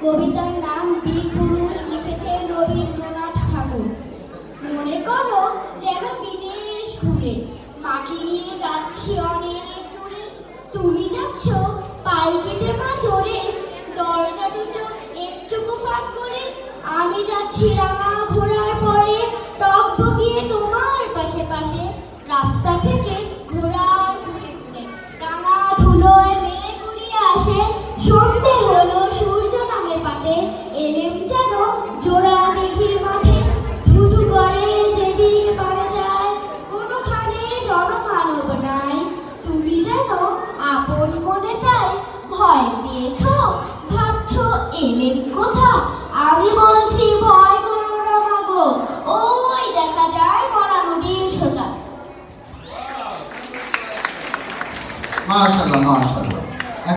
কবিতার নাম বীর পুরুষ, লিখেছেন রবীন্দ্রনাথ ঠাকুর। মনে করো যেন বিদেশ ঘুরে মাকে নিয়ে যাচ্ছি অনেক দূরে, তুমি যাচ্ছ পাই কেটে মা চড়ে, দরজা দুটো একটুকু ফাঁক করে, আমি যাচ্ছি রাঙা ঘোড়ার পরে, টকবগিয়ে তোমার পাশে পাশে, রাস্তা থেকে ঘোড়ার ঘুরে ঘুরে রাঙা ধুলোয় মেলে ঘুরিয়ে আসে, সন্ধে হলো সূর্য নামে পাটে, এলেম যেন জোড়া দিঘির মাঠে, ধুধু করে যেদিকে পাওয়া যায়, কোনোখানে জনমানব নাই, তুমি যেন আপন মনে তাই ভয় পেয়েছ, ভাবছ এলেম কোথা, আমি বলছি ভয় করো না মাগো, ওই দেখা যায় মরা নদীর ছোটা। মাশাআল্লাহ মাশাআল্লাহ।